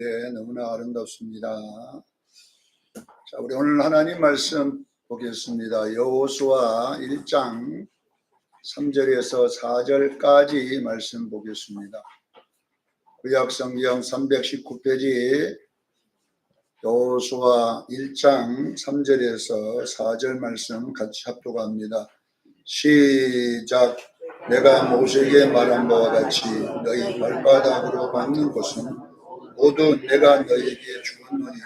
네, 너무나 아름답습니다. 자, 우리 오늘 하나님 말씀 보겠습니다. 여호수아 1장 3절에서 4절까지 말씀 보겠습니다. 구약성경 319페이지 여호수아 1장 3절에서 4절 말씀 같이 합독합니다. 시작. 내가 모세에게 말한 바와 같이 너희 발바닥으로 밟는 곳은 모두 내가 너희에게 주었노니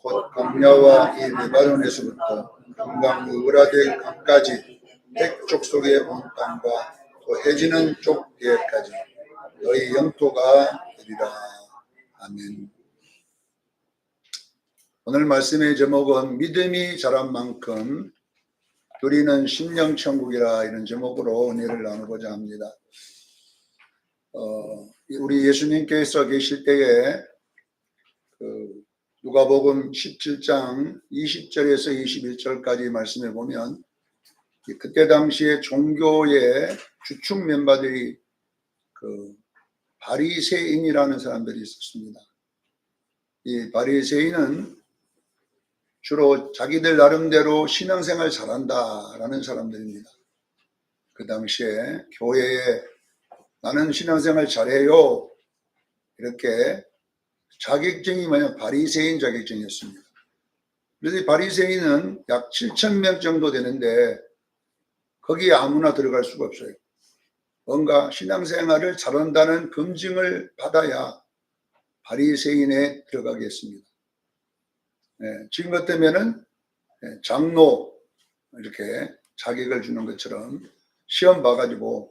곧 광야와 이 레바논에서부터 금강 으브라데 강까지 백쪽 속에 온 땅과 또 해지는 쪽에까지 너희 영토가 되리라. 아멘. 오늘 말씀의 제목은 믿음이 자란 만큼 누리는 심령천국이라, 이런 제목으로 은혜를 나누고자 합니다. 우리 예수님께서 계실 때에 누가복음 17장 20절에서 21절까지 말씀해 보면 그때 당시에 종교의 주축 멤버들이 바리새인이라는 사람들이 있었습니다. 이 바리새인은 주로 자기들 나름대로 신앙생활 잘한다라는 사람들입니다. 그 당시에 교회에 나는 신앙생활 잘해요, 이렇게 자격증이 뭐냐, 바리새인 자격증이었습니다. 그래서 이 바리새인은 약 7,000명 정도 되는데 거기에 아무나 들어갈 수가 없어요. 뭔가 신앙생활을 잘한다는 검증을 받아야 바리새인에 들어가겠습니다. 지금 같으면은 장로 이렇게 자격을 주는 것처럼 시험 봐가지고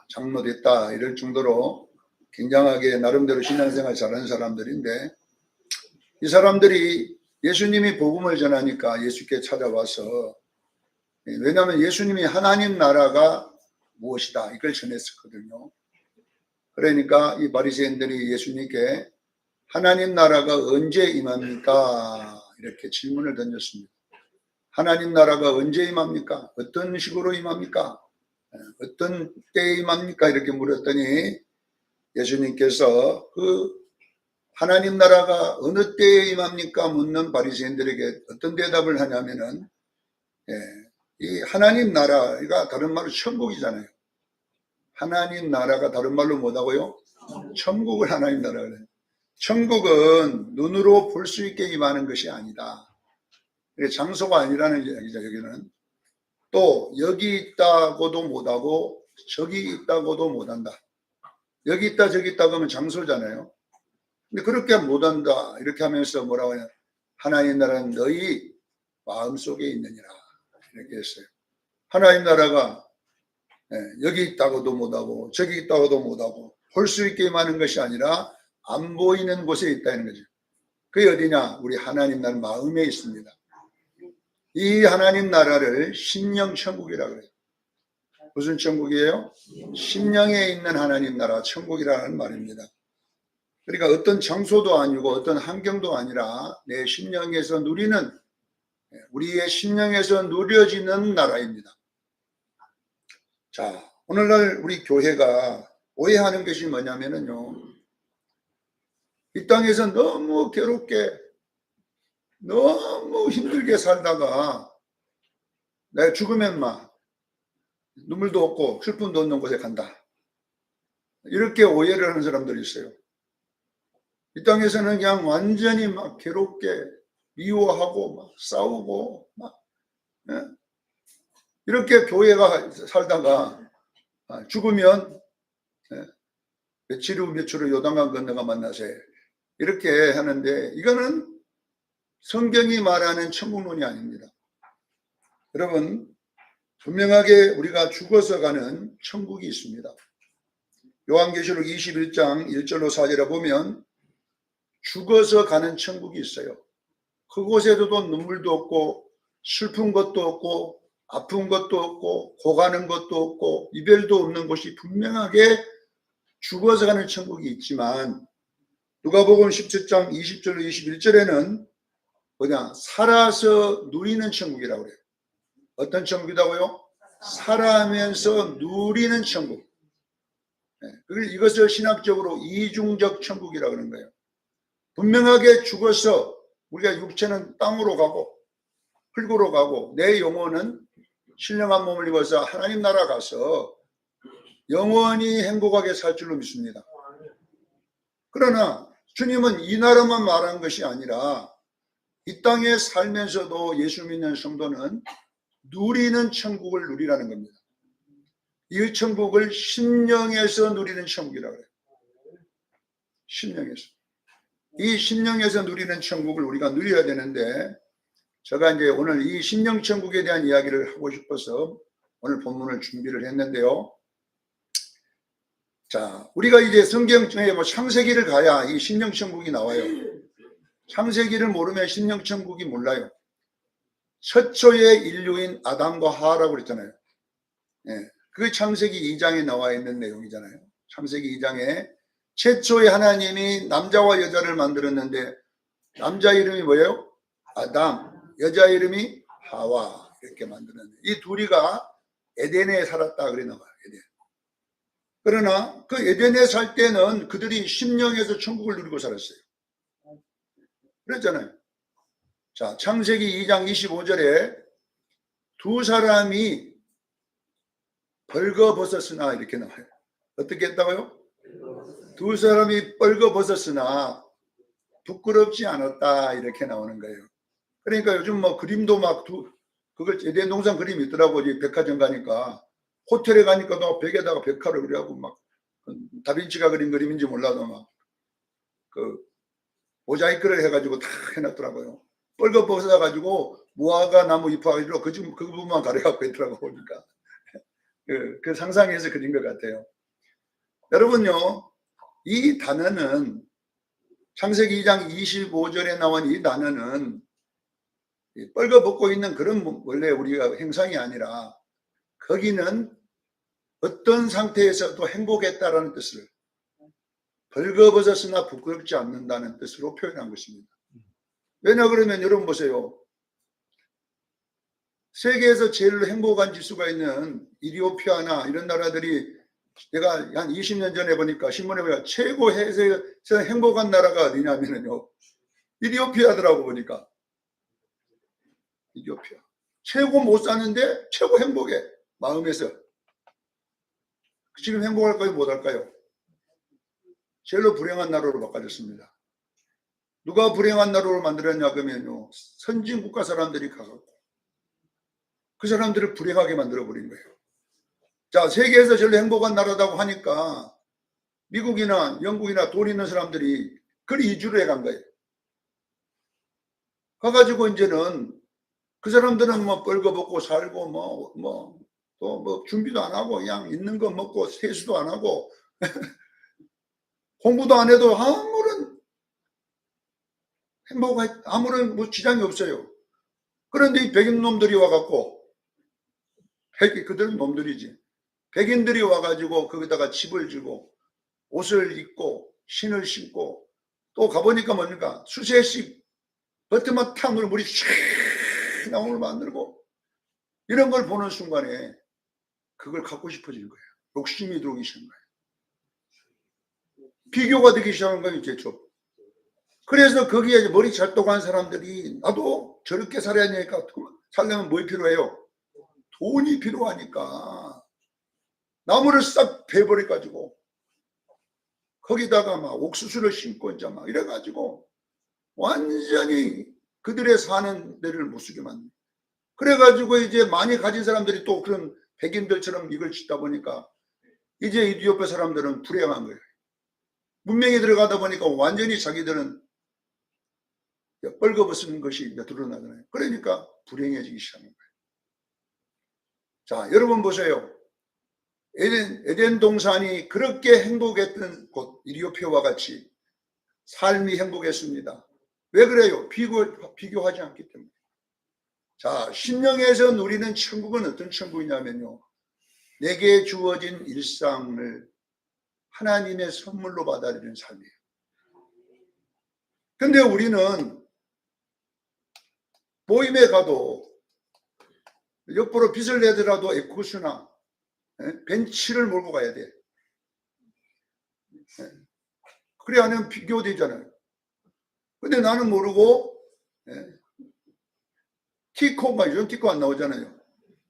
장로 됐다 이럴 정도로 굉장하게 나름대로 신앙생활 잘하는 사람들인데, 이 사람들이 예수님이 복음을 전하니까 예수께 찾아와서, 왜냐하면 예수님이 하나님 나라가 무엇이다 이걸 전했었거든요. 그러니까 이 바리새인들이 예수님께 하나님 나라가 언제 임합니까? 이렇게 질문을 던졌습니다. 하나님 나라가 언제 임합니까? 어떤 식으로 임합니까? 어떤 때에 임합니까? 이렇게 물었더니 예수님께서 그 하나님 나라가 어느 때에 임합니까? 묻는 바리새인들에게 어떤 대답을 하냐면은, 이 하나님 나라가 다른 말로 천국이잖아요. 하나님 나라가 다른 말로 뭐라고요? 천국을 하나님 나라가 그래요. 천국은 눈으로 볼 수 있게 임하는 것이 아니다. 장소가 아니라는 이야기죠. 여기는 또 여기 있다고도 못하고 저기 있다고도 못한다. 여기 있다 저기 있다 그러면 장소잖아요. 근데 그렇게 못한다 이렇게 하면서 뭐라고 하냐, 하나님 나라는 너희 마음속에 있느니라 이렇게 했어요. 하나님 나라가 여기 있다고도 못하고 저기 있다고도 못하고 볼 수 있게 임하는 것이 아니라 안 보이는 곳에 있다는 거죠. 그게 어디냐? 우리 하나님 나라 마음에 있습니다. 이 하나님 나라를 심령천국이라고 그래요. 무슨 천국이에요? 심령에 있는 하나님 나라 천국이라는 말입니다. 그러니까 어떤 장소도 아니고 어떤 환경도 아니라 내 심령에서 누리는, 우리의 심령에서 누려지는 나라입니다. 자, 오늘날 우리 교회가 오해하는 것이 뭐냐면요, 이 땅에서 너무 괴롭게 너무 힘들게 살다가 내가 죽으면 막 눈물도 없고 슬픔도 없는 곳에 간다, 이렇게 오해를 하는 사람들이 있어요. 이 땅에서는 그냥 완전히 막 괴롭게 미워하고 막 싸우고 막 이렇게 교회가 살다가 죽으면 며칠 후 요단강 건너가 만나세 이렇게 하는데, 이거는 성경이 말하는 천국론이 아닙니다. 여러분, 분명하게 우리가 죽어서 가는 천국이 있습니다. 요한계시록 21장 1절로 4절에 보면 죽어서 가는 천국이 있어요. 그곳에도 눈물도 없고 슬픈 것도 없고 아픈 것도 없고 고가는 것도 없고 이별도 없는 곳이 분명하게 죽어서 가는 천국이 있지만, 누가복음 17장 20절로 21절에는 뭐냐, 살아서 누리는 천국이라고 그래요. 어떤 천국이라고요? 살아면서 누리는 천국. 이것을 신학적으로 이중적 천국이라고 하는 거예요. 분명하게 죽어서 우리가 육체는 땅으로 가고 흙으로 가고 내 영혼은 신령한 몸을 입어서 하나님 나라 가서 영원히 행복하게 살 줄로 믿습니다. 그러나 주님은 이 나라만 말한 것이 아니라 이 땅에 살면서도 예수 믿는 성도는 누리는 천국을 누리라는 겁니다. 이 천국을 심령에서 누리는 천국이라고 해요. 심령에서. 이 심령에서 누리는 천국을 우리가 누려야 되는데, 제가 이제 오늘 이 심령 천국에 대한 이야기를 하고 싶어서 오늘 본문을 준비를 했는데요. 자, 우리가 이제 성경 중에 뭐 창세기를 가야 이 심령 천국이 나와요. 창세기를 모르면 심령 천국이 몰라요. 최초의 인류인 아담과 하와라고 그랬잖아요. 예, 그 창세기 2장에 나와 있는 내용이잖아요. 창세기 2장에 최초의 하나님이 남자와 여자를 만들었는데 남자 이름이 뭐예요? 아담. 여자 이름이 하와. 이렇게 만들었는데 이 둘이가 에덴에 살았다 그래 나와요. 에덴. 그러나 그 에덴에 살 때는 그들이 심령에서 천국을 누리고 살았어요. 그랬잖아요. 자, 창세기 2장 25절에 두 사람이 벌거벗었으나 이렇게 나와요. 어떻게 했다고요? 두 사람이 벌거벗었으나 부끄럽지 않았다 이렇게 나오는 거예요. 그러니까 요즘 뭐 그림도 막 그걸 에덴 동산 그림이 있더라고. 백화점 가니까 호텔에 가니까도 벽에다가 벽화를 그려하고 막 다빈치가 그린 그림인지 몰라도 막 그 모자이크를 해가지고 다 해놨더라고요. 뻘거벗어 가지고 무화과 나무 잎하고 그 부분만 가려갖고 있더라고 보니까 그 상상해서 그린 것 같아요. 여러분요, 이 단어는 창세기 2장 25절에 나온 이 단어는 뻘거벗고 있는 그런 원래 우리가 행상이 아니라 거기는 어떤 상태에서도 행복했다라는 뜻을 벌거벗었으나 부끄럽지 않는다는 뜻으로 표현한 것입니다. 왜냐 그러면 여러분 보세요. 세계에서 제일 행복한 지수가 있는 이디오피아나 이런 나라들이 내가 한 20년 전에 보니까 신문에 보니까 최고 해외에서 행복한 나라가 어디냐면요. 이디오피아더라고 보니까. 이디오피아. 최고 못 사는데 최고 행복해. 마음에서. 지금 행복할까요? 못할까요? 제일로 불행한 나라로 바꿔졌습니다. 누가 불행한 나라로 만들었냐 그러면요. 선진국가 사람들이 가갖고 그 사람들을 불행하게 만들어버린 거예요. 자, 세계에서 제일 행복한 나라라고 하니까 미국이나 영국이나 돈 있는 사람들이 그리 이주를 해간 거예요. 가가지고 이제는 그 사람들은 뭐 뻘거벗고 살고 또 뭐 준비도 안 하고 그냥 있는 거 먹고 세수도 안 하고 공부도 안 해도 아무런 아무런 뭐 지장이 없어요. 그런데 이 백인 놈들이 와갖고 그들은 놈들이지. 백인들이 와가지고 거기다가 집을 지고 옷을 입고 신을 신고 또 가보니까 뭡니까? 수세식 버트만 탕으로 물이 샥 나오는 걸 만들고 이런 걸 보는 순간에 그걸 갖고 싶어지는 거예요. 욕심이 들어오기 시작한 거예요. 비교가 되기 시작한 거예요. 제초. 그래서 거기에 머리 잘 똑한 사람들이 나도 저렇게 살아야 되니까 살려면 뭐 필요해요? 돈이 필요하니까 나무를 싹 베버려가지고 거기다가 막 옥수수를 심고 이제 막 이래가지고 완전히 그들의 사는 데를 못 쓰게 만든. 그래가지고 이제 많이 가진 사람들이 또 그런 백인들처럼 이걸 짓다 보니까 이제 이디오피아 사람들은 불행한 거예요. 문명에 들어가다 보니까 완전히 자기들은 뻘거벗은 것이 드러나잖아요. 그러니까 불행해지기 시작한 거예요. 자, 여러분 보세요. 에덴 동산이 그렇게 행복했던 곳 이디오피아와 같이 삶이 행복했습니다. 왜 그래요? 비교하지 않기 때문에. 자, 심령에서 누리는 천국은 어떤 천국이냐면요. 내게 주어진 일상을 하나님의 선물로 받아들이는 삶이에요. 근데 우리는 모임에 가도 옆으로 빚을 내더라도 에쿠스나 벤치를 몰고 가야 돼. 그래 안 하면 비교되잖아요. 근데 나는 모르고, 예, 티코가 요즘 티코 안 나오잖아요.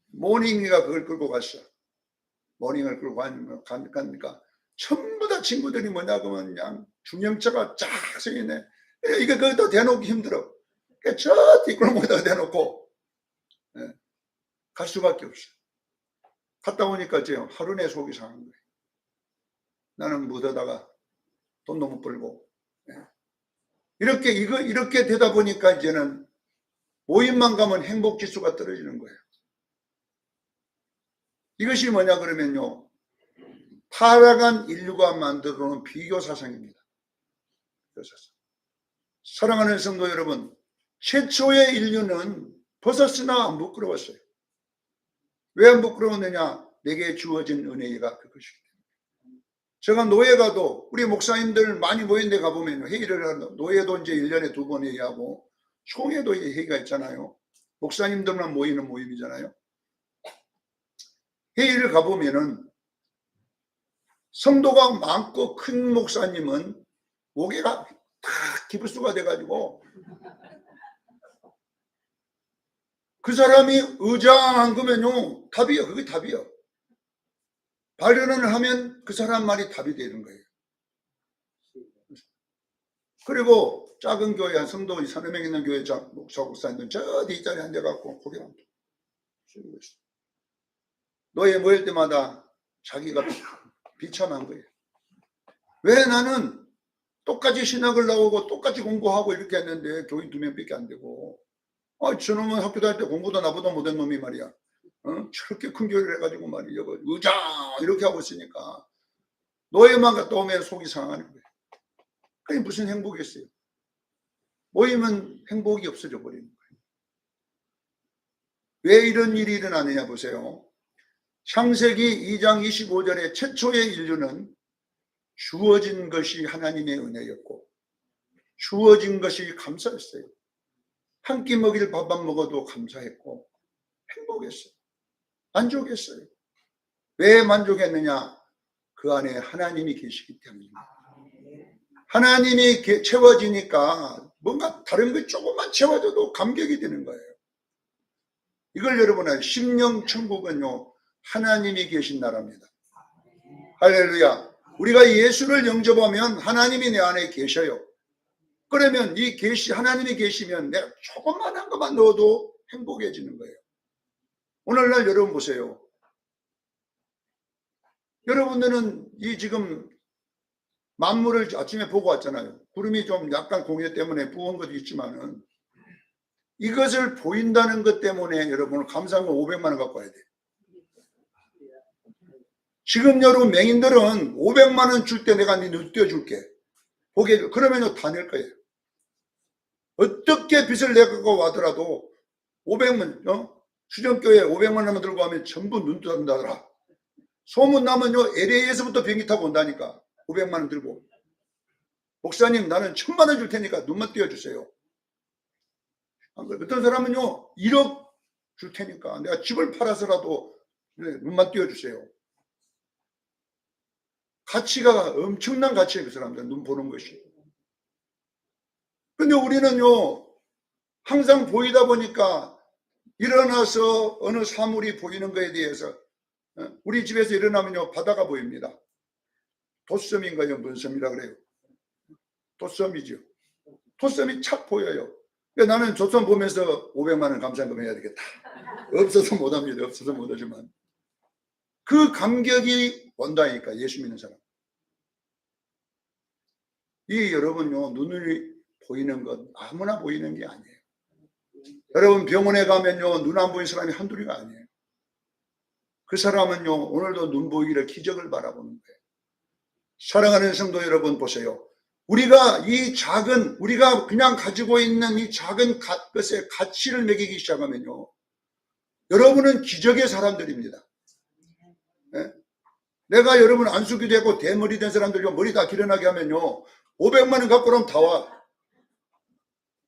모닝이가 그걸 끌고 갔어. 모닝을 끌고 가니까 전부 다 친구들이 뭐냐 그러면 그냥 중형차가 쫙 서있네. 이게 거기다 대놓기 힘들어. 그러니까 저 뒷골목에다 대놓고, 예, 갈 수밖에 없어. 갔다 오니까 지금 하루 내 속이 상한 거예요. 나는 묻어다가 돈도 못 벌고, 예. 이렇게 되다 보니까 이제는 모임만 가면 행복 지수가 떨어지는 거예요. 이것이 뭐냐 그러면요, 타락한 인류가 만들어 놓은 비교 사상입니다. 사랑하는 성도 여러분, 최초의 인류는 벗었으나 안 부끄러웠어요. 왜 안 부끄러웠느냐? 내게 주어진 은혜가 그것이기 때문에. 제가 노예 가도 우리 목사님들 많이 모인 데 가보면 회의를 하는, 노예도 이제 1년에 2번 회의하고 총회도 회의가 있잖아요. 목사님들만 모이는 모임이잖아요. 회의를 가보면은 성도가 많고 큰 목사님은 목에가 다 기부수가 돼가지고 그 사람이 의장한 거면요, 답이요. 그게 답이요. 발언을 하면 그 사람 말이 답이 되는 거예요. 그리고 작은 교회 한 성도 3명 있는 교회 목사님들 저 뒷자리에 앉아갖고 고개를 숙이고 있어요. 노예 모일 때마다 자기가 비참한 거예요. 왜 나는 똑같이 신학을 나오고 똑같이 공부하고 이렇게 했는데 교인 2명밖에 안 되고, 저놈은 학교 다닐 때 공부도 나보다 못한 놈이 말이야. 저렇게 큰 교회를 해가지고 말이야, 의장 이렇게 하고 있으니까 노예만 갔다 오면 속이 상하는 거예요. 그게 무슨 행복이겠어요? 모이면 행복이 없어져 버리는 거예요. 왜 이런 일이 일어나느냐 보세요. 창세기 2장 25절에 최초의 인류는 주어진 것이 하나님의 은혜였고 주어진 것이 감사했어요. 한 끼 먹일 밥만 먹어도 감사했고 행복했어요. 만족했어요. 왜 만족했느냐? 그 안에 하나님이 계시기 때문입니다. 하나님이 채워지니까 뭔가 다른 거 조금만 채워져도 감격이 되는 거예요. 이걸 여러분 아요. 심령 천국은요, 하나님이 계신 나라입니다. 할렐루야. 우리가 예수를 영접하면 하나님이 내 안에 계셔요. 그러면 하나님이 계시면 내가 조금만한 것만 넣어도 행복해지는 거예요. 오늘날 여러분 보세요. 여러분들은 지금 만물을 아침에 보고 왔잖아요. 구름이 좀 약간 공해 때문에 부은 것도 있지만은 이것을 보인다는 것 때문에 여러분은 감사한 거 500만 원 갖고 와야 돼요. 지금 여러분 맹인들은 500만 원 줄 때 내가 네 띄워줄게. 보게 그러면요 다 낼 거예요. 어떻게 빚을 내고 와더라도 500만 수정교회 500만 원만 들고 가면 전부 눈 뜬다더라. 소문 나면요 LA에서부터 비행기 타고 온다니까. 500만 원 들고. 목사님 나는 1000만 원 줄 테니까 눈만 띄워주세요. 어떤 사람은요 1억 줄 테니까 내가 집을 팔아서라도 눈만 띄워주세요. 가치가 엄청난 가치예요. 그 사람들 눈 보는 것이. 근데 우리는요 항상 보이다 보니까 일어나서 어느 사물이 보이는 것에 대해서 우리 집에서 일어나면요 바다가 보입니다. 돛섬인가요? 뭔 섬이라 그래요? 돛섬이죠. 돛섬이 착 보여요. 나는 돛섬 보면서 500만 원 감사금 해야 되겠다. 없어서 못합니다. 없어서 못하지만 그 감격이 온다니까. 예수 믿는 사람. 이 여러분요 눈을 보이는 것 아무나 보이는 게 아니에요. 여러분 병원에 가면요 눈 안 보이는 사람이 한둘이가 아니에요. 그 사람은요 오늘도 눈 보이기를 기적을 바라보는 거예요. 사랑하는 성도 여러분 보세요. 우리가 우리가 그냥 가지고 있는 이 작은 것에 가치를 매기기 시작하면요 여러분은 기적의 사람들입니다. 네? 내가 여러분 안수기도 했고 대머리 된 사람들이 머리 다 길어나게 하면요 500만 원 갖고 오면 다 와.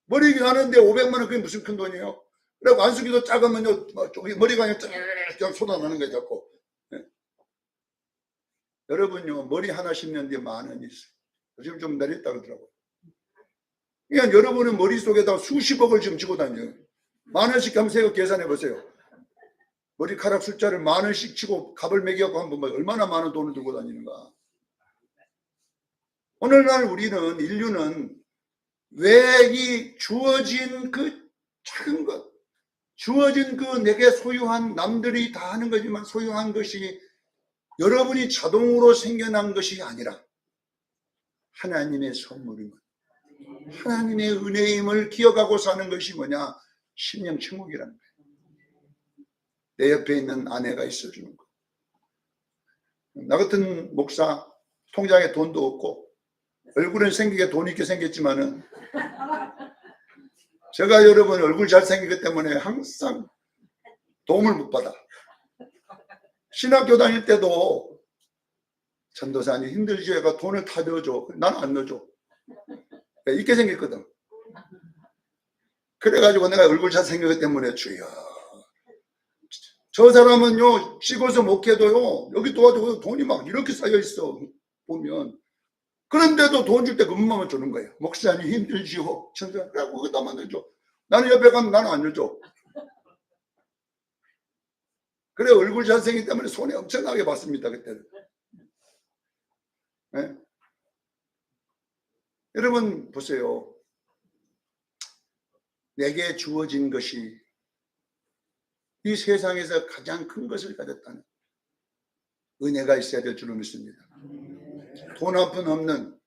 머리 나는데 500만 원 그게 무슨 큰 돈이에요? 그리고 안수기도 작으면요 머리가 그냥 쏟아나는 거예요 자꾸. 네? 여러분요 머리 하나 심는데 10,000원 있어요. 요즘 좀 내렸다 그러더라고요. 그러니까 여러분의 머릿속에다 수십억을 지금 쥐고 다녀요. 10,000원씩 한번 계산해 보세요. 머리카락 숫자를 10,000원씩 치고 값을 매겨갖고 한번 얼마나 많은 돈을 들고 다니는가. 오늘날 우리는, 인류는 왜 이 주어진 그 작은 것, 주어진 그 내게 소유한, 남들이 다 하는 거지만 소유한 것이 여러분이 자동으로 생겨난 것이 아니라 하나님의 선물인 것, 하나님의 은혜임을 기억하고 사는 것이 뭐냐? 심령천국이라는 거예요. 내 옆에 있는 아내가 있어주는 거. 나 같은 목사, 통장에 돈도 없고 얼굴은 생기게 돈 있게 생겼지만은, 제가 여러분 얼굴 잘생기기 때문에 항상 도움을 못 받아. 신학교 다닐 때도 전도사님 힘들지? 얘가 돈을 다 넣어줘. 나는 안 넣어줘. 있게 생겼거든. 그래가지고 내가 얼굴 잘생기기 때문에, 주여, 저 사람은요 찍어서 목회도요 여기 도와주고 돈이 막 이렇게 쌓여 있어 보면, 그런데도 돈 줄 때 그것만 주는 거예요. 목사님 힘들지요? 천사, 그래 그것도 만들어줘. 나는 옆에 가면 나는 안 넣어줘. 그래 얼굴 잘생기기 때문에 손해 엄청나게 받습니다 그때는. 네? 여러분 보세요. 내게 주어진 것이 이 세상에서 가장 큰 것을 가졌다는 은혜가 있어야 될 줄로 믿습니다. 돈 한 푼 없는,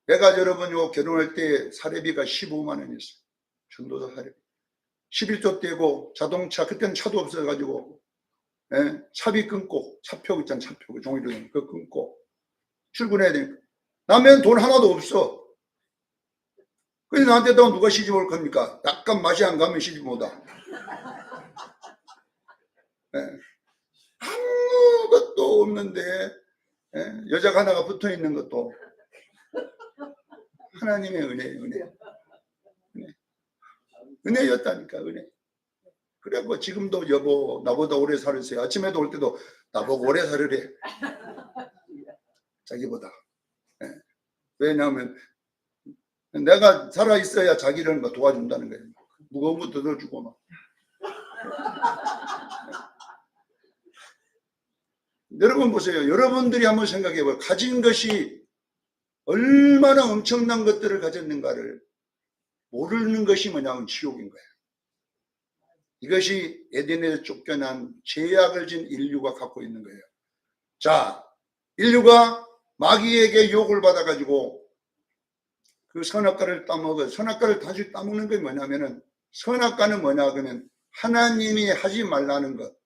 내가 여러분요 결혼할 때 사례비가 15만 원이었어요. 전도사 사례비 11조 떼고, 자동차 그때는 차도 없어가지고, 예? 차비 끊고, 차표 있잖아, 차표 종이로 그거 끊고 출근해야 되니까 나면 돈 하나도 없어. 그래서 나한테도 누가 시집 올 겁니까? 약간 맛이 안 가면 시집 못 와. 예. 아무것도 없는데, 예? 여자가 하나가 붙어 있는 것도 하나님의 은혜였다니까, 은혜. 그래갖고 지금도 여보 나보다 오래 살으세요. 아침에도 올 때도 나보고 오래 살으래. 자기보다. 예. 왜냐하면 내가 살아있어야 자기를 뭐 도와준다는 거예요. 무거운 것도 들어주고 막. 여러분 보세요. 여러분들이 한번 생각해 봐요. 가진 것이 얼마나 엄청난 것들을 가졌는가를 모르는 것이 뭐냐면 지옥인 거예요. 이것이 에덴에서 쫓겨난 죄악을 진 인류가 갖고 있는 거예요. 자, 인류가 마귀에게 욕을 받아가지고 그 선악과를 따먹어. 선악과를 다시 따먹는 게 뭐냐면은, 선악과는 뭐냐 그러면 하나님이 하지 말라는 것,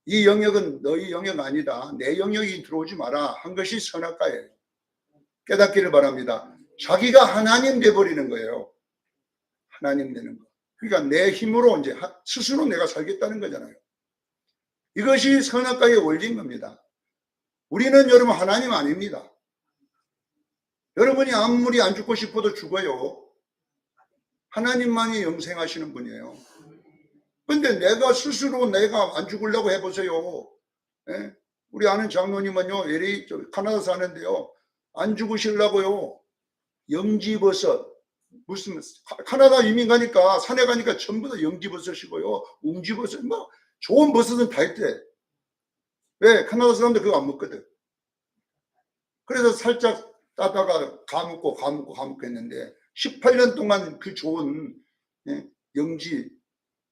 이 영역은 너희 영역 아니다, 내 영역이 들어오지 마라 한 것이 선악과예요. 깨닫기를 바랍니다. 자기가 하나님 돼버리는 거예요. 하나님 되는 거. 그러니까 내 힘으로 이제 스스로 내가 살겠다는 거잖아요. 이것이 선악과의 원리인 겁니다. 우리는 여러분 하나님 아닙니다. 여러분이 아무리 안 죽고 싶어도 죽어요. 하나님만이 영생하시는 분이에요. 근데 내가 스스로 내가 안 죽으려고 해보세요. 예? 우리 아는 장로님은요, LA 카나다 사는데요, 안 죽으시려고요 영지버섯, 무슨 카나다 이민 가니까 산에 가니까 전부 다 영지버섯이고요, 웅지버섯, 뭐 좋은 버섯은 다 있대. 왜? 카나다 사람들 그거 안 먹거든. 그래서 살짝 따다가 가먹고 했는데 18년 동안 그 좋은, 예? 영지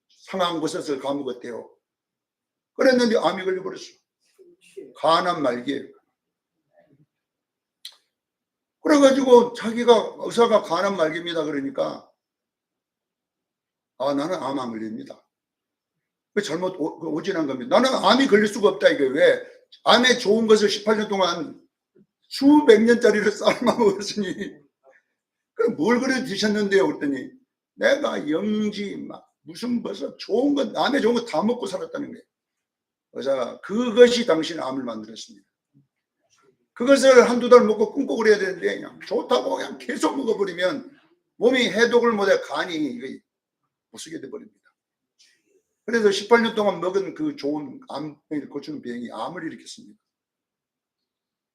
상황버섯을 가먹었대요. 그랬는데 암이 걸려버렸어. 간암 말기에. 그래가지고 자기가, 의사가 간암 말기입니다 그러니까, 아 나는 암 안 걸립니다. 잘못 오진한 겁니다. 나는 암이 걸릴 수가 없다 이게. 왜? 암에 좋은 것을 18년 동안 수백 년짜리를 삶아 먹었으니, 그럼 뭘 그래 드셨는데요 그랬더니, 내가 영지 막 무슨 버섯 좋은 것, 암에 좋은 거 다 먹고 살았다는 거예요. 의사가 그것이 당신 암을 만들었습니다. 그것을 한두 달 먹고 끊고 그래야 되는데, 그냥 좋다고 그냥 계속 먹어버리면 몸이 해독을 못해 간이 못 쓰게 돼버립니다. 그래서 18년 동안 먹은 그 좋은 암을 고치는 비행이 암을 일으켰습니다.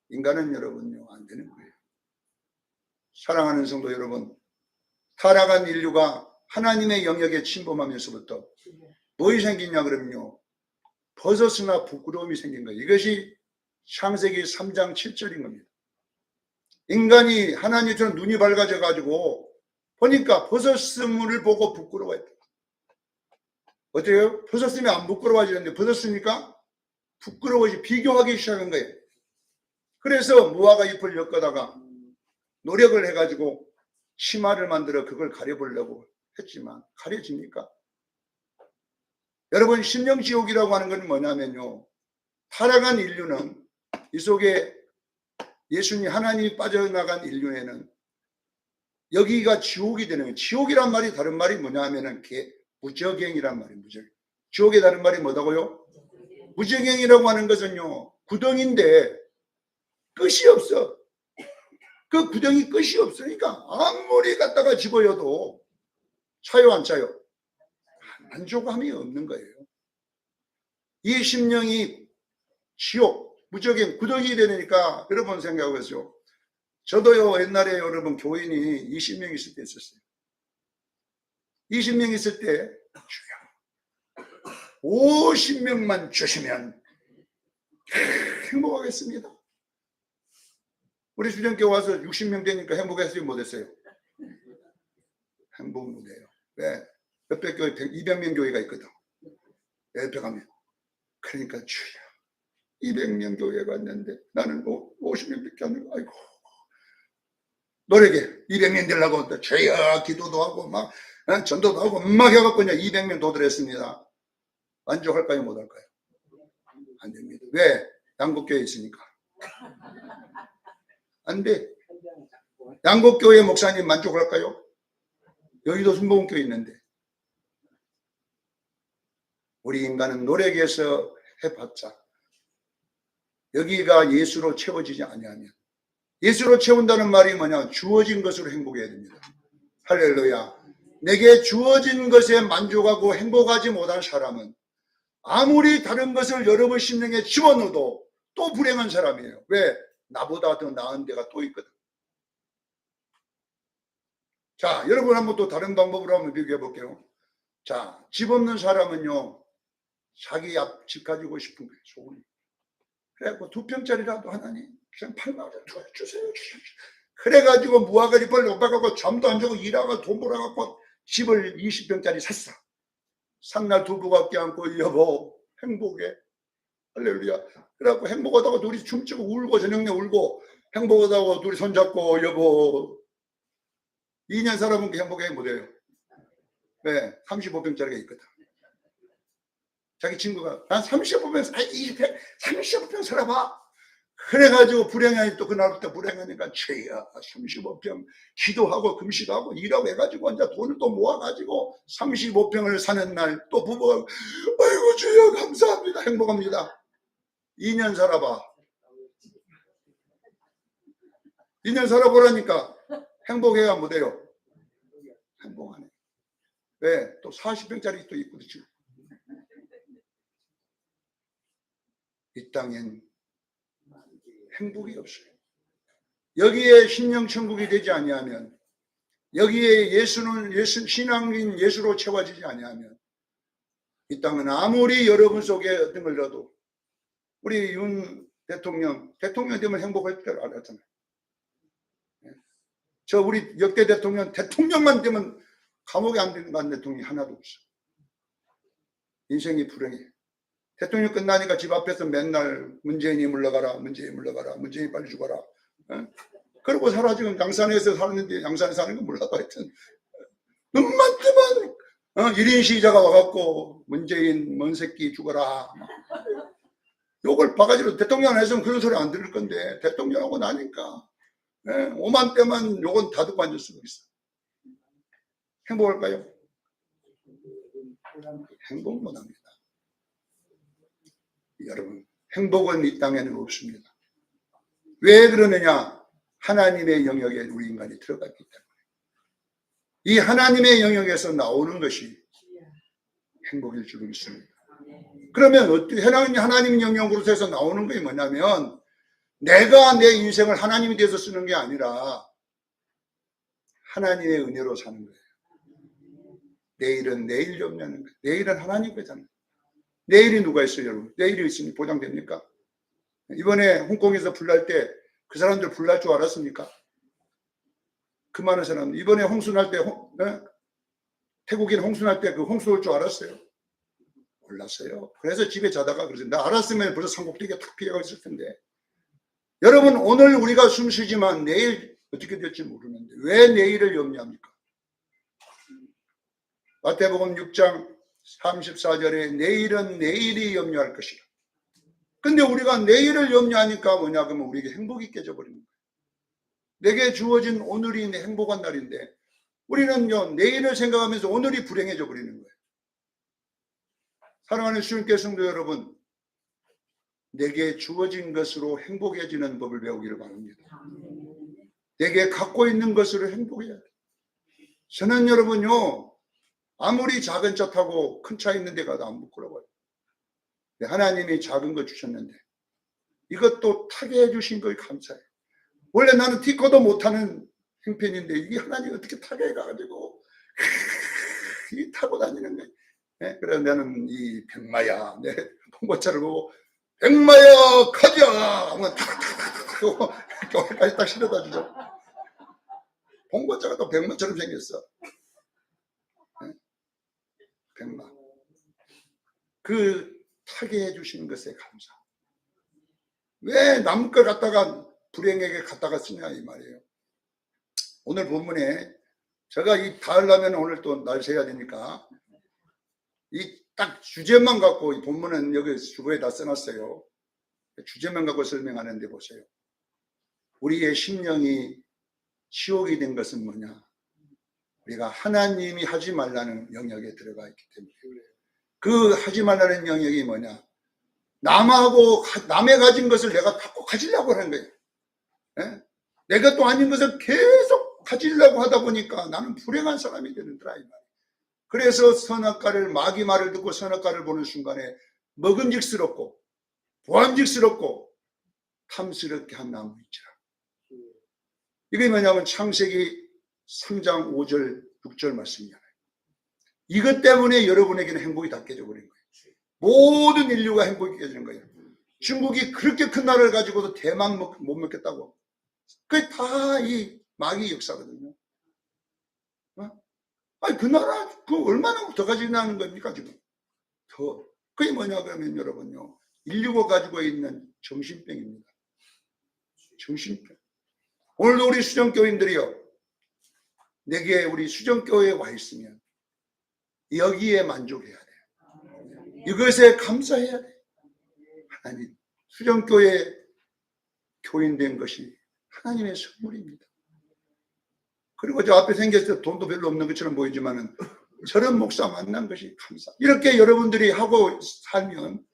인간은 여러분요 안 되는 거예요. 사랑하는 성도 여러분, 타락한 인류가 하나님의 영역에 침범하면서부터 뭐이 생기냐 그러면요, 버섯이나 부끄러움이 생긴 거예요. 이것이 창세기 3장 7절인 겁니다. 인간이 하나님처럼 눈이 밝아져 가지고 보니까 버섯을 보고 부끄러워했다. 어때요? 버섯이면 안 부끄러워지는데 버섯이니까 부끄러워지, 비교하기 시작한 거예요. 그래서 무화과 잎을 엮어다가 노력을 해가지고 치마를 만들어 그걸 가려보려고 했지만 가려집니까? 여러분, 심령지옥이라고 하는 건 뭐냐면요, 타락한 인류는 이 속에 예수님 하나님이 빠져나간 인류에는 여기가 지옥이 되는 거예요. 지옥이란 말이 다른 말이 뭐냐 하면은 무저갱이란 말이에요. 무저갱. 지옥의 다른 말이 뭐다고요? 무저갱이라고 하는 것은요, 구덩인데 끝이 없어. 그 구덩이 끝이 없으니까 아무리 갖다가 집어여도 차요 안 차요? 만족함이 없는 거예요. 이 심령이 지옥, 무저갱, 구덩이 되니까 여러분 생각해보세요. 저도요, 옛날에 여러분 교인이 20명 있을 때 있었어요. 20명 있을 때 주여 50명만 주시면 행복하겠습니다. 우리 수련교 와서 60명 되니까 행복했어요, 못했어요? 행복 못해요. 왜? 옆에 교회 200명 교회가 있거든. 옆에 가면. 그러니까 주여 200명 교회가 있는데 나는 50명밖에 안 되고, 아이고. 노력에 200명 되려고 주여 기도도 하고 막 전도도 하고 막 해갖고 그냥 200명 도달했습니다. 만족할까요, 못할까요? 안 됩니다. 왜? 양국교회에 있으니까. 안 돼. 양국교회 목사님 만족할까요? 여기도 순복음교회 있는데. 우리 인간은 노력해서 해봤자 여기가 예수로 채워지지 아니하면, 예수로 채운다는 말이 뭐냐, 주어진 것으로 행복해야 됩니다. 할렐루야. 내게 주어진 것에 만족하고 행복하지 못한 사람은 아무리 다른 것을 여러분 심령에 집어넣어도 또 불행한 사람이에요. 왜? 나보다 더 나은 데가 또 있거든. 자, 여러분 한번 또 다른 방법으로 한번 비교해 볼게요. 자, 집 없는 사람은요, 자기 앞 집 가지고 싶은 거예요, 소원이. 그래갖고 2평짜리라도 하나님 그냥 8만 원 주세요. 그래가지고 무화과 잎을 놓아갖고 잠도 안 자고 일하고 돈 벌어갖고 집을 20평짜리 샀어. 상날 두부가 껴안고 여보 행복해. 할렐루야. 그래갖고 행복하다고 둘이 춤추고 울고 저녁에 울고 행복하다고 둘이 손잡고 여보. 2년 살아본 게 행복해 못해요. 왜? 35평짜리가 있거든. 자기 친구가 난 35평, 20평, 35평 살아봐. 그래가지고 불행하니 또 그날부터 불행하니까 죄야 35평 기도하고 금식도 하고 일하고 해가지고 이제 돈을 또 모아가지고 35평을 사는 날 또 부부가 아이고 주여 감사합니다 행복합니다. 2년 살아봐. 2년 살아보라니까 행복해야 못해요. 행복하네. 왜? 또 40평짜리 또 있고 그렇지. 이 땅엔 행복이 없어요. 여기에 심령천국이 되지 아니하면, 여기에 예수 신앙인 예수로 채워지지 아니하면 이 땅은 아무리 여러분 속에 어떤 걸 넣어도, 우리 윤 대통령 되면 행복할 줄 알았잖아요. 저 우리 역대 대통령만 되면 감옥에 안 들어간 대통령이 하나도 없어. 인생이 불행해. 대통령 끝나니까 집 앞에서 맨날 문재인이 물러가라, 문재인이 물러가라, 문재인이 빨리 죽어라. 그러고 살아. 지금 양산에서 사는데, 양산에 사는 건 몰라도 하여튼 눈만 뜨면 1인 시위자가 와갖고 문재인 먼 새끼 죽어라. 욕을 바가지로, 대통령 안 했으면 그런 소리 안 들을 건데 대통령하고 나니까 오만 때만 욕은 다 듣고 앉을 수가 있어. 행복할까요? 행복 못합니다. 여러분, 행복은 이 땅에는 없습니다. 왜 그러느냐? 하나님의 영역에 우리 인간이 들어갔기 때문에. 이 하나님의 영역에서 나오는 것이 행복일 줄 믿습니다. 그러면 어떻게 하나님 영역으로서 나오는 것이 뭐냐면, 내가 내 인생을 하나님이 돼서 쓰는 게 아니라 하나님의 은혜로 사는 거예요. 내일은 내일 염려하는 거예요. 내일은 하나님 거잖아요. 내일이 누가 있어요, 여러분? 내일이 있으니 보장됩니까? 이번에 홍콩에서 불날 때 그 사람들 불날 줄 알았습니까? 그 많은 사람 이번에 홍수 날 때 태국인 홍수 날 때 그 홍수 올 줄 알았어요? 몰랐어요. 그래서 집에 자다가 그러죠. 나 알았으면 벌써 산꼭대기에 탁 피해가 있을 텐데. 여러분, 오늘 우리가 숨 쉬지만 내일 어떻게 될지 모르는데 왜 내일을 염려합니까? 마태복음 6장 34절에 내일은 내일이 염려할 것이라. 근데 우리가 내일을 염려하니까 뭐냐 그러면 우리에게 행복이 깨져버리는 거예요. 내게 주어진 오늘이 내 행복한 날인데 우리는요 내일을 생각하면서 오늘이 불행해져 버리는 거예요. 사랑하는 수련교 성도 여러분, 내게 주어진 것으로 행복해지는 법을 배우기를 바랍니다. 내게 갖고 있는 것으로 행복해야 돼요. 저는 여러분요 아무리 작은 차 타고 큰 차 있는 데 가도 안 부끄러워요. 하나님이 작은 거 주셨는데 이것도 타게 해주신 걸 감사해요. 원래 나는 티커도 못하는 형편인데 이게 하나님 어떻게 타게 해가지고 이 타고 다니는 거예요. 네? 그래서 나는 이 백마야 내 봉고차를 보고 백마야 가자 하면 탁탁탁 교회까지 딱 실어다 주죠. 봉고차가 또 백마처럼 생겼어. 네? 백마. 그 타게 해주시는 것에 감사. 왜 남 걸 갖다가 불행에게 갖다가 쓰냐 이 말이에요. 오늘 본문에 제가 이 다 하려면 오늘 또 날 새야 되니까 이 딱 주제만 갖고 이 본문은 여기 주보에 다 써놨어요. 주제만 갖고 설명하는데 보세요. 우리의 심령이 치욕이 된 것은 뭐냐? 우리가 하나님이 하지 말라는 영역에 들어가 있기 때문에 그래요. 그 하지 말라는 영역이 뭐냐? 남의 가진 것을 내가 갖고 가지려고 하는 거예요. 예? 내가 또 아닌 것을 계속 가지려고 하다 보니까 나는 불행한 사람이 되는더라 이 말이에요. 그래서 선악과를 마귀 말을 듣고 선악과를 보는 순간에 먹음직스럽고 보암직스럽고 탐스럽게 한 나무 있지라. 이게 뭐냐면 창세기 3장 5절 6절 말씀이잖아요. 이것 때문에 여러분에게는 행복이 다 깨져버린 거예요. 모든 인류가 행복이 깨지는 거예요. 중국이 그렇게 큰 나라를 가지고도 대만 못 먹겠다고. 그게 다 이 마귀 역사거든요. 아니, 그 나라, 얼마나 더 가지나는 겁니까, 지금? 더. 그게 뭐냐, 그러면 여러분요. 인류가 가지고 있는 정신병입니다. 정신병. 오늘도 우리 수정교인들이요. 내게 우리 수정교회에 와 있으면 여기에 만족해야 돼요. 이것에 감사해야 돼요. 하나님, 수정교회 교인된 것이 하나님의 선물입니다. 그리고 저 앞에 생겼을 때 돈도 별로 없는 것처럼 보이지만은 저런 목사 만난 것이 감사. 이렇게 여러분들이 하고 살면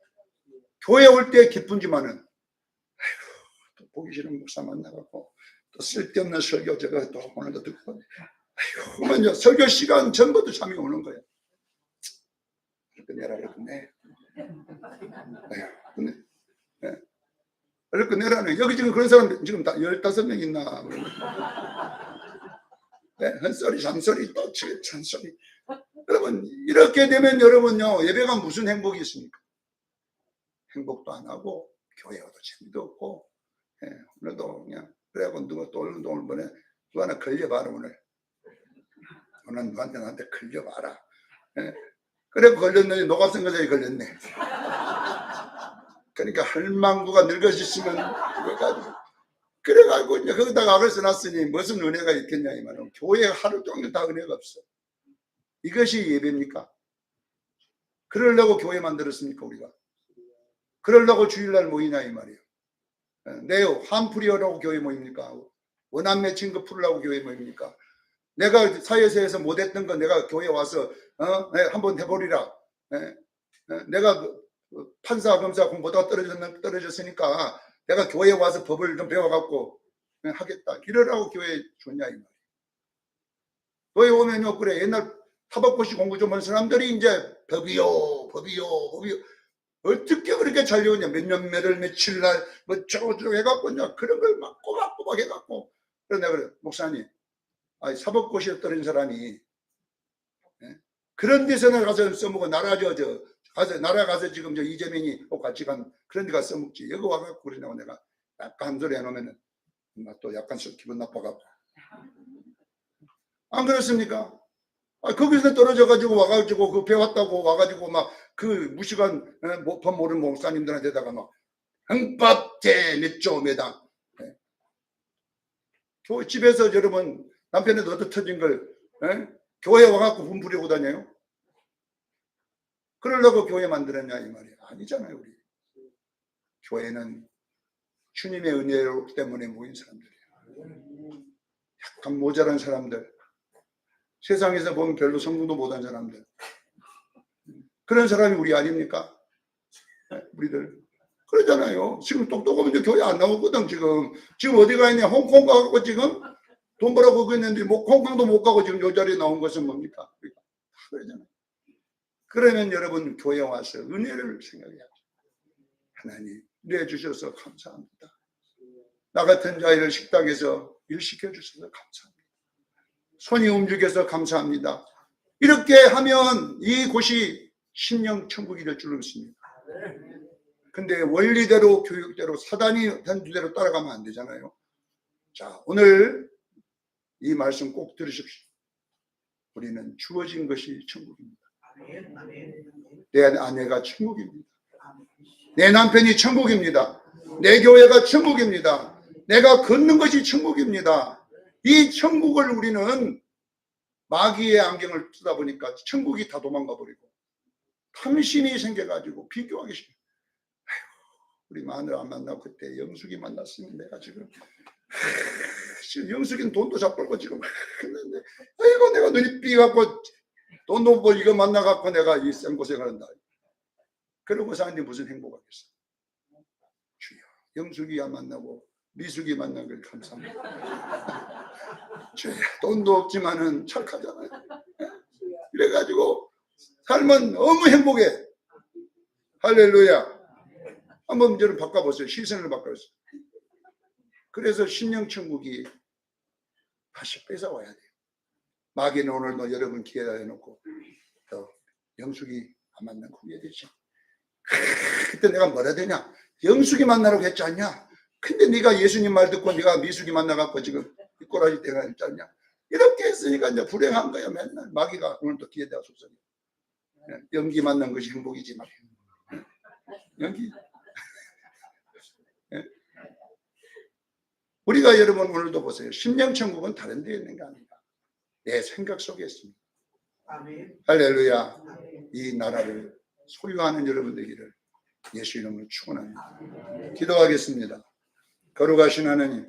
교회 올 때 기쁜지만은 아이고 또 보기 싫은 목사 만나갖고 또 쓸데없는 설교 제가 또 오늘도 듣고 아이고 그러면 설교 시간 전부터 잠이 오는 거예요. 이렇게 내라 이렇게 내. 아이고 근데 이렇게 내라는 여기 지금 그런 사람 지금 다 15명 있나? 네, 헛소리, 잔소리, 또 잔소리. 여러분, 이렇게 되면 여러분요, 예배가 무슨 행복이 있습니까? 행복도 안 하고, 교회와도 재미도 없고, 예, 오늘도 그냥, 그래갖고 누가 또 오늘 보내, 누가 하나 걸려봐라, 오늘. 오늘 누구한테 나한테 걸려봐라. 예, 그래 걸렸는데, 노갑선거자에 걸렸네. 그러니까 할망구가 늙어지시면, 그래가지고. 그래가지고 이제 거기다가 악을 써놨으니 무슨 은혜가 있겠냐 이 말은. 교회 하루 종일 다 은혜가 없어. 이것이 예배입니까? 그러려고 교회 만들었습니까 우리가? 그러려고 주일날 모이냐 이 말이에요. 내 한풀이하라고 교회 모입니까? 원한 맺힌 거 풀으려고 교회 모입니까? 내가 사회에서 못했던 거 내가 교회 와서 한번 해보리라. 내가 판사 검사 공부다 떨어졌으니까 내가 교회에 와서 법을 좀 배워갖고 하겠다. 이러라고 교회에 줬냐 이 말이에요. 교회 오면요 그래 옛날 타박고시 공부 좀 하는 사람들이 이제 법이요 어떻게 그렇게 잘 배우냐 몇 년 몇월 며칠 날뭐 저거 해갖고 그런 걸 막 꼬박꼬박 해갖고 그래서 내가 그래 목사님 사법고시에 떨어진 사람이 그런 데서는 가서 써먹어. 나라 가서 지금 이재명이 같이 간 그런 데 가서 써먹지. 여기 와갖고 그러냐고 내가 약간 한 소리 해놓으면은 또 약간 기분 나빠가고. 안 그렇습니까? 거기서 떨어져가지고 와가지고 그 배웠다고 와가지고 막 그 무식한 법 모르는 목사님들한테다가 막 헌법 제 몇 조 몇당 집에서 여러분 남편이 얻어 터진 걸 교회 와갖고 분부리고 다녀요? 그러려고 교회 만들었냐 이 말이에요. 아니잖아요. 우리 교회는 주님의 은혜 때문에 모인 사람들이에요. 약간 모자란 사람들, 세상에서 보면 별로 성공도 못한 사람들, 그런 사람이 우리 아닙니까? 우리들 그러잖아요. 지금 똑똑하면 이제 교회 안 나오거든. 지금 어디 가 있냐? 홍콩 가고 지금 돈 벌어보고 있는데 홍콩도 못 가고 지금 요 자리에 나온 것은 뭡니까? 그러잖아요. 그러면 여러분 교회 와서 은혜를 생각해야죠. 하나님 은혜 주셔서 감사합니다. 나 같은 자를 식당에서 일 시켜주셔서 감사합니다. 손이 움직여서 감사합니다. 이렇게 하면 이곳이 심령 천국이 될 줄 믿습니다. 근데 원리대로 교육대로 사단이 된 대로 따라가면 안 되잖아요. 자, 오늘 이 말씀 꼭 들으십시오. 우리는 주어진 것이 천국입니다. 내 아내가 천국입니다. 내 남편이 천국입니다. 내 교회가 천국입니다. 내가 걷는 것이 천국입니다. 이 천국을 우리는 마귀의 안경을 쓰다 보니까 천국이 다 도망가 버리고 탐심이 생겨가지고 비교하기 싫어. 우리 마늘 안 만나고 그때 영숙이 만났으면 내가 지금 영숙이는 돈도 잘 벌고 지금 했는데 아이고 내가 눈이 삐갖고 돈도 뭐 이거 만나갖고 내가 이 생고생을 한다. 그러고 사는데 무슨 행복하겠어. 주여 영숙이 안 만나고 미숙이 만난 걸 감사합니다. 주여 돈도 없지만은 착하잖아요. 이래가지고 삶은 너무 행복해. 할렐루야. 한번 여러분 바꿔보세요. 시선을 바꿔보세요. 그래서 심령천국이 다시 뺏어와야 돼요. 마귀는 오늘도 여러분 기회다 해놓고 또 영숙이 안 만나고 후회되지. 그때 내가 뭐라 되냐? 영숙이 만나라고 했지 않냐? 근데 네가 예수님 말 듣고 네가 미숙이 만나갖고 지금 이 꼬라지 때가 했지 않냐? 이렇게 했으니까 이제 불행한 거야. 맨날 마귀가 오늘도 기회다 속삭여. 연기 만난 것이 행복이지 말이야. 연기. 우리가 여러분 오늘도 보세요. 심령천국은 다른 데에 있는 게 아니다. 내 생각 속에 있습니다. 아멘. 할렐루야. 아멘. 이 나라를 소유하는 여러분 되기를 예수 이름으로 축원합니다. 기도하겠습니다. 거룩하신 하나님,